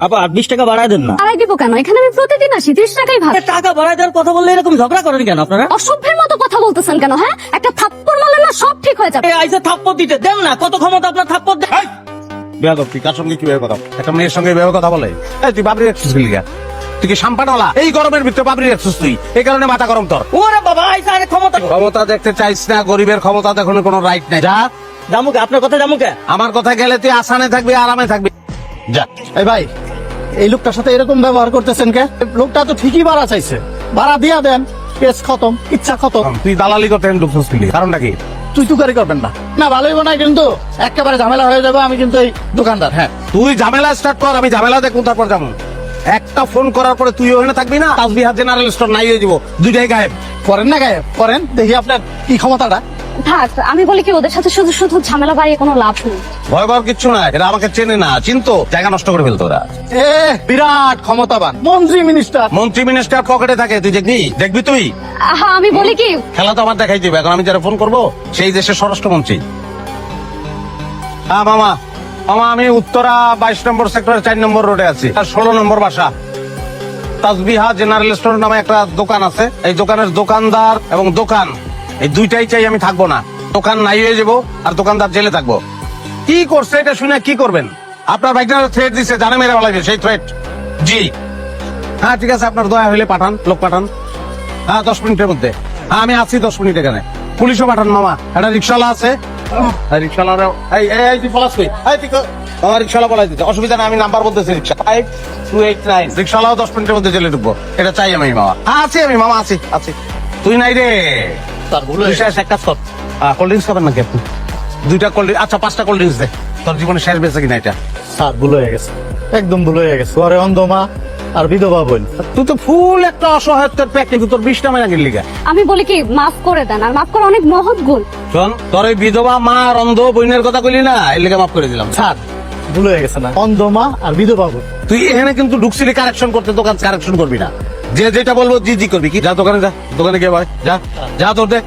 আপা 20 টাকা বাড়ায় দেন না। আড়াই দিব কেন? এখানে আমি প্রতিদিন আসি, 30 টাকাই ভাত। টাকা বাড়ায় দেওয়ার কথা বললে এরকম ঝগড়া করেন কেন আপনারা? অসভ্যের মতো কথা বলতেছেন কেন? হ্যাঁ, একটা থাপ্পড় মারলে না সব ঠিক হয়ে যাবে। আইসা থাপ্পড় দিতে দেন না, কত ক্ষমতা আপনার থাপ্পড় দেন। বেয়াদব, তুই কার সঙ্গে কিভাবে কথা একটা মেয়ের সঙ্গে এভাবে কথা বলে? এই তুই বাবরি রাখছিস কি লিগা? তুই কি সাম্পানওয়ালা? এই গরমের ভিতরে বাবরি রাখছিস তুই, এই কারণে মাথা গরম তোর। ওরে বাবা, আইসা আরে ক্ষমতা। ক্ষমতা দেখতে চাইছ না, গরিবের ক্ষমতা দেখানোর কোনো রাইট নাই। যা, জামুকে আপনার কথা জামুকে। আমার কথা গেলে তুই আসানে থাকবি, আরামে থাকবি। যা। এই ভাই, এই লোকটার সাথে এরকম ব্যবহার করতেছেন কে? লোকটা তো ঠিকই ভাড়া চাইছে, ভাড়া দিয়া দেন, কেস খতম, ইচ্ছা খতম। তুই দালালি করতে ঢুকছিস কি লিগা? কারণটা কি? তুই তুকারি করবেন না, না ভালোই না, কিন্তু একেবারে ঝামেলা হয়ে যাবে। আমি কিন্তু এই দোকানদার। হ্যাঁ, তুই ঝামেলা স্টার্ট কর, আমি ঝামেলা দেখুন তারপর যাবো। একটা ফোন করার পরে তুই ওখানে থাকবি না, তাসবিহাত জেনারেল স্টোর নাই হয়ে যাবো, দুইটাই গায়েব। করেন না গায়ে করেন, দেখি আপনার কি ক্ষমতাটা। থাক, আমি বলি কি, ওদের সাথে শুধু শুধু ঝামেলা বাড়িয়ে কোনো লাভ নেই। ভয় পাওয়ার কিচ্ছু না, এরা আমাকে চেনে না, চিনতো জায়গা নষ্ট করে ফেলতো ওরা। এ বিরাট ক্ষমতাবান মন্ত্রী মিনিস্টার। মন্ত্রী মিনিস্টার পকেটে থাকে, তুই দেখবি দেখবি তুই। হ্যাঁ, আমি বলি কি, খেলা তো আমার দেখাই দিবে, এখন আমি যারা ফোন করবো সেই দেশের স্বরাষ্ট্রমন্ত্রী। হ্যাঁ মামা, মামা আমি উত্তরা 22 নম্বর সেক্টরের 4 নম্বর রোডে আছি, আর 16 নম্বর বাসা। তাসবিহা জেনারেল স্টোর নামে একটা দোকান আছে, এই দোকানের দোকানদার এবং দোকান এই দুইটাই চাই, আমি থাকবো না। দোকান নাই হয়ে যাবো আর দোকানদার জেলে থাকবো। কি করছে এটা শুনে কি করবেন? আপনার বাইকটা থ্রেট দিচ্ছে, জানে মেরে বলা সেই থ্রেট। জি হ্যাঁ ঠিক আছে, আপনার দয়া হইলে পাঠান, লোক পাঠান। হ্যাঁ 10 মিনিটের মধ্যে। হ্যাঁ আমি আছি 10 মিনিট এখানে। পুলিশও পাঠান মামা, একটা রিক্সাওয়ালা আছে। রিক্সাওয়ালা তুই পলাশ কই? আমার রিক্সাওয়ালা পলাই দিতে অসুবিধা না, আমি নাম্বার বলতেছি, রিক্সা 5289। রিক্সাওয়ালাও 10 মিনিটের মধ্যে জেলে ঢুকবো, এটা চাই আমি মামা। হ্যাঁ আছি আমি মামা, আছি আছি। তুই নাই রে? তার ভুল তুই শেষ, এক কাজ কর, কোল্ড ড্রিঙ্কস খাবেন নাকি আপনি? 2টা কোল্ড ড্রিঙ্কস, আচ্ছা 5টা কোল্ড ড্রিঙ্কস দে। তোর জীবনে শেষ বেঁচে কিনা এটা? স্যার ভুল হয়ে গেছে, একদম ভুল হয়ে গেছে। ঘরে অন্ধমা আর বিধবা বোন। তুই তো ফুল একটা অসহায়ত্বের প্যাক, কিন্তু তোর 20টা মাইনা কিনলি গা। আমি বলি কি, মাফ করে দেন, আর মাফ করা অনেক মহৎ গুণ। শোন, তোর ওই বিধবা মা আর অন্ধ বোনের কথা কইলি না, এর লেগে মাফ করে দিলাম। স্যার ভুল হয়ে গেছে না, অন্ধমা আর বিধবা বোন। তুই এখানে কিন্তু ঢুকছিলি কারেকশন করতে, দোকান কারেকশন করবি না। যে যেটা বলবো জি জি করবি। কি যা দোকানে, যা দোকানে গিয়ে ভাই, যা যা তোর দে।